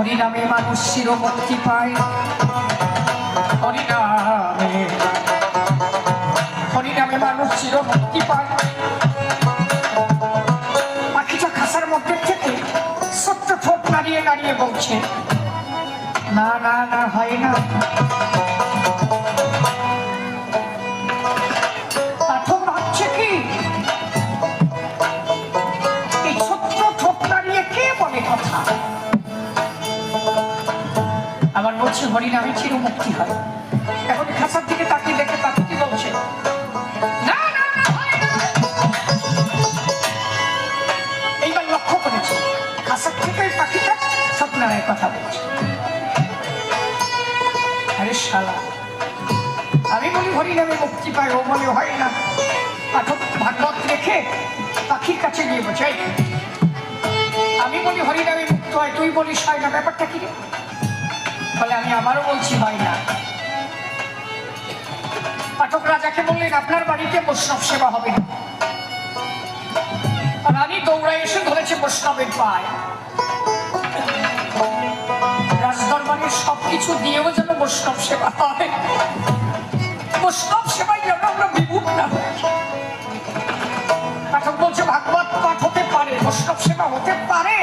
হরিনামে মানুষ চির মুক্তি পায়, হরিনামে মানুষ চির মুক্তি পায়। পাখিটা খাঁচার মধ্যে থেকে ছোট্ট ঠোঁট নাড়িয়ে নাড়িয়ে বলছে, না না না, হয় না। পাঠক ভাবছে কি, এই ছোট্ট ঠোঁট নাড়িয়ে কে বলে কথা? আবার বলছে হরিনামে চির মুক্তি হয়। এখন খাঁচার দিকে তাকিয়ে দেখে পাখিটি বলছে, না না না, হয় না। এইবার লক্ষ্য করেছে খাঁচার থেকে পাখিটা স্বপ্নারায় কথা বলছে। আরে শালা, আমি বলি হরিনামে মুক্তি পায়, ও বলে হয় না। পাঠক ভাগবত রেখে পাখির কাছে গিয়ে বলছে, আমি বলি হরিনামে মুক্ত হয়, তুই বলিস হয় না, ব্যাপারটা কি রে? বলে আমি আবারও বলছি হয় না। পাঠক রাজাকে বললেন, আপনার বাড়িতে বৈষ্ণব সেবা হবে না। রানী দৌড়ায় এসে ধরেছে বৈষ্ণবের পায়। রাজদরবারের সবকিছু দিয়েও যেন বৈষ্ণব সেবা হয়, বৈষ্ণব সেবায় যেন আমরা বিমুখ না হই। পাঠক বলছে ভাগবত পাঠ হতে পারে, বৈষ্ণব সেবা হতে পারে,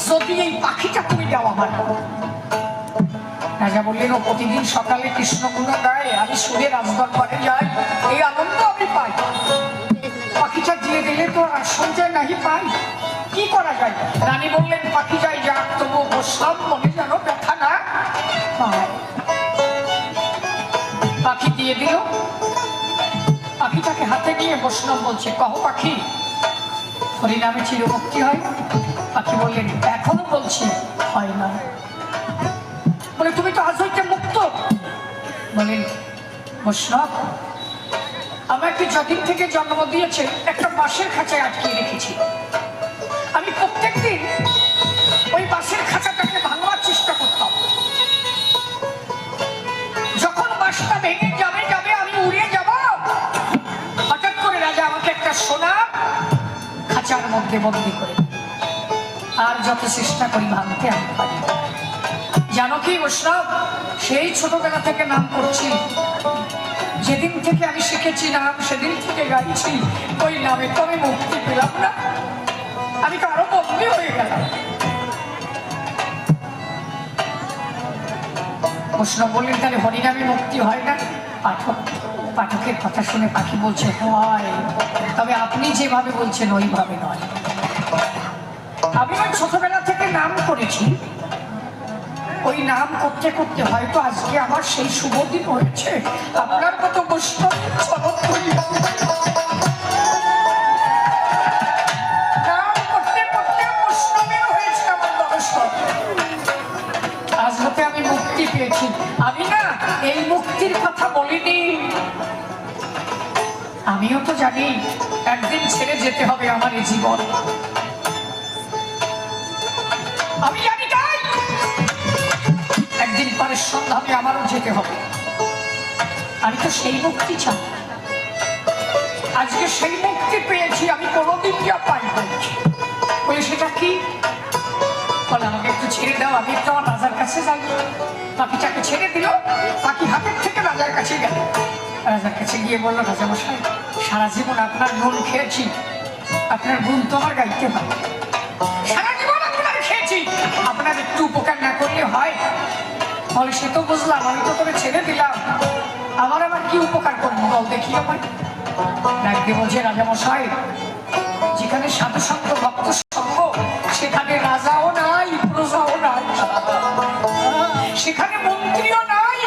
যদি এই পাখিটা তুমি দেওয়া হয়। রাজা বললেন, ও প্রতিদিন সকালে কৃষ্ণ গুণ গায়, আমি শুনে রাজদরবারে যাই, এই আনন্দ আমি পাই। পাখিটা দিয়ে দিলে তো আর সঞ্চয় নাহি পাই, কি করা যায়? রানী বললেন, পাখি যাই যাক, তবু বৈষ্ণব মনে যেন ব্যথা না পায়। পাখি দিয়ে দিল। পাখিটাকে হাতে নিয়ে বৈষ্ণব বলছে, কহ পাখি, হরিনামে চিরমুক্তি হয়? পাখি বললেন, এখনো বলছি হয় না। বলে, তুমি তো আজ হইতে মুক্ত। বলেন, বৈষ্ণব আমাকে যদিন থেকে জন্ম দিয়েছে একটা বাঁশের খাঁচায় আটকিয়ে রেখেছি। আমি প্রত্যেকদিন ওই বাঁশের খাঁচাটাকে ভাঙবার চেষ্টা করতাম। যখন বাঁশটা ভেঙে যাবে যাবে আমি উড়ে যাব, হঠাৎ করে রাজা আমাকে একটা সোনা খাঁচার মধ্যে বন্দি করে, আর যত চেষ্টা করি ভাঙতে আমি পারি। জানো কি বৈষ্ণব, সেই ছোটবেলা থেকে নাম করছি, যেদিন থেকে আমি শিখেছি নাম, সেদিন থেকে গাইছি, ওই নামে তো আমি মুক্তি পেলাম না, আমি তো আরো বন্দী হয়ে গেলাম। বৈষ্ণব বললেন, তাহলে হরিনামে মুক্তি হয় না? পাঠকের কথা শুনে পাখি বলছে, হয়, তবে আপনি যেভাবে বলছেন ওইভাবে নয়। আমি ওই ছোটবেলা থেকে নাম করেছি, ওই নাম করতে করতে হয়তো আজকে আমার সেই শুভ দিন হয়েছে। আপনার মতো বৈষ্ণব নাম করতে করতে বৈষ্ণবের হয়েছে আমার দর্শন। আজ হতে আমি মুক্তি পেয়েছি। আমি না এই মুক্তির কথা বলিনি, আমিও তো জানি একদিন ছেড়ে যেতে হবে আমার এই জীবন। আমি জানি তাই একদিন পরের সন্ধানে আমারও যেতে হবে। আমি তো সেই মুক্তি চাই, আজকে সেই মুক্তি পেয়েছি, আমি কোনোদিন যা পাই পেয়েছি। বলে, সেটা কি? বলে, আমাকে একটু ছেড়ে দাও, আমি একটু আমার রাজার কাছে যাই। পাখিটাকে ছেড়ে দিল, পাখি হাতের থেকে রাজার কাছে গেল। রাজার কাছে গিয়ে বললো, রাজামশাই, সারা জীবন আপনার গুণ খেয়েছি, আপনার গুণ তো আমার গাইতে হয়। সারা জীবন আপনার খেয়েছি, আপনার একটু উপকার না করলে হয়? বলে, সে তো বুঝলাম, আমি তো তোকে ছেড়ে দিলাম, আমার আবার কি উপকার করবো বল দেখি আমার। ডাকতে বলছে, রাজামশাই, যেখানে সাধু সঙ্গ ভক্ত সঙ্গ, সেখানে রাজাও নাই, প্রজাও নাই, সেখানে মন্ত্রীও নাই,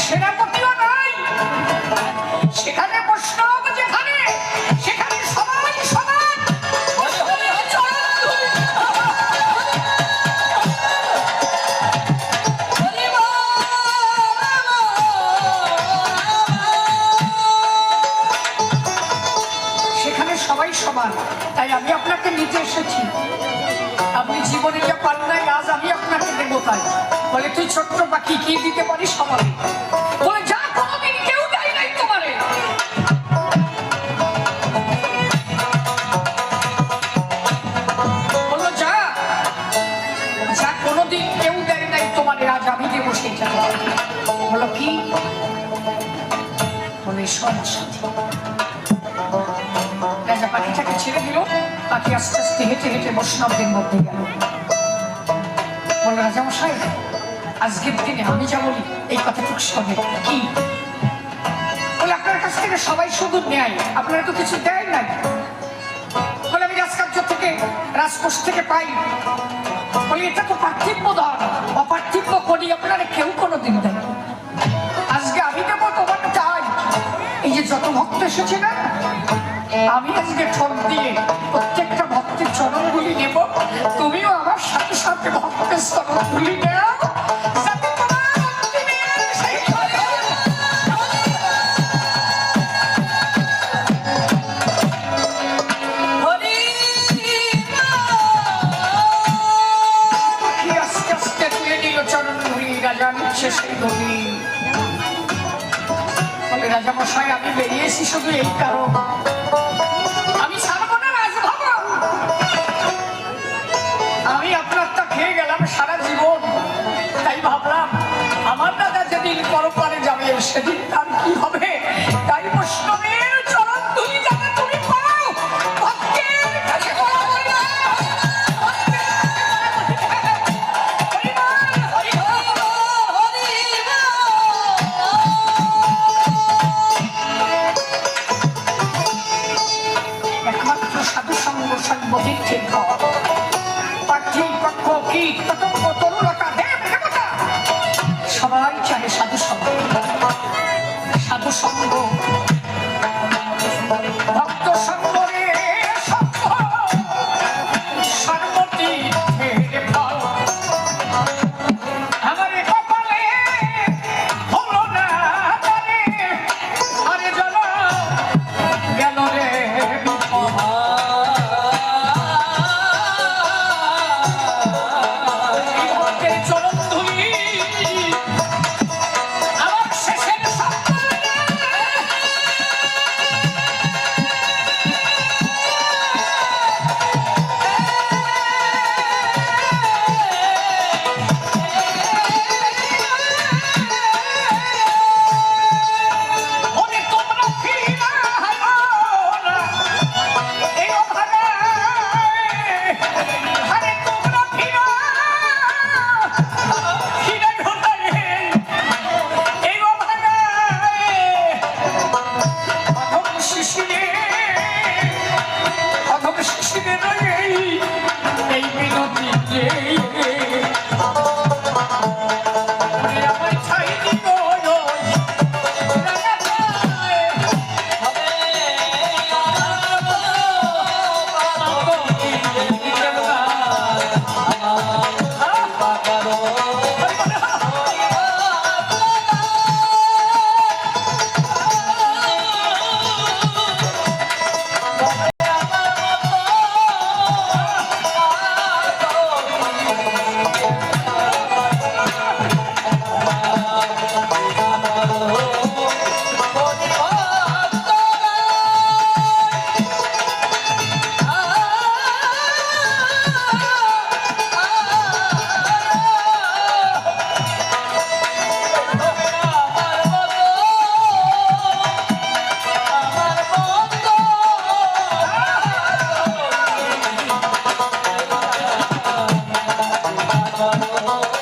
সেনাপতিও নাই, সেখানে বৈষ্ণব যেখানে, সেখানে সবাই সমান। সেখানে সবাই সমান, তাই আমি আপনাকে নিতে এসেছি। আপনি জীবনে যা পান নাই, আজ আমি আপনাকে দেবো তাই। বলে, তুই ছোট্ট পাখি, কি দিতে পারিস সবাই? বলে, যা কোনোদিন কেউ দেয় নাই তোমারে। বললো, যা যা কোনোদিন কেউ দেয় নাই তোমার, আজ আমি দেবো সেইটা। বলো কি? বলে সরস্বতী। রাজা পাখিটাকে ছেড়ে দিল। পাখি আস্তে আস্তে হেঁটে হেঁটে বৈষ্ণবদের মধ্যে গেল। বললো রাজামশাই, আজকের দিনে আমি যা বলি এই কথাটুকু শোনে। কি বলে? আপনার কাছ থেকে সবাই শুধু নেয়, আপনারা তো কিছু দেয় নাই। বলে আমি রাজকার্য থেকে, রাজকোষ থেকে পাই। বলে এটা তো পার্থিব ধন, অপার্থিব করি আপনারা কেউ কোনোদিন দেন। আজকে আমি দেবো তোমার চাই। এই যে যত ভক্ত এসেছে না, আমি আজকে ঠোঁট দিয়ে প্রত্যেকটা ভক্তের চরণগুলি নেব। তুমিও আমার সাথে সাথে ভক্তের চরণগুলি নেও, যাতে আস্তে আস্তে তুলে নিল চরণগুলি। রাজা নিচ্ছে সেই গলি। বলে রাজামশাই, আমি বেরিয়েছি শুধু এই কারণ, আমি ছাড়বো না রাজভবন। আমি আপনারটা খেয়ে গেলাম সারা জীবন, তাই ভাবলাম আমার দাদা যেদিন পরপারে যাবে সেদিন তার কি হবে। তাই বৈষ্ণবের চরণ তুমি যাতে তুমি পাও, ভক্তের কাছে সবাই চাহে সাধু সঙ্গ। সাধু সঙ্গ, ভক্ত সঙ্গ রে সঙ্গ, সর্বতি আমার কপালে হলো না তারে, আরে জন গেল রে Oh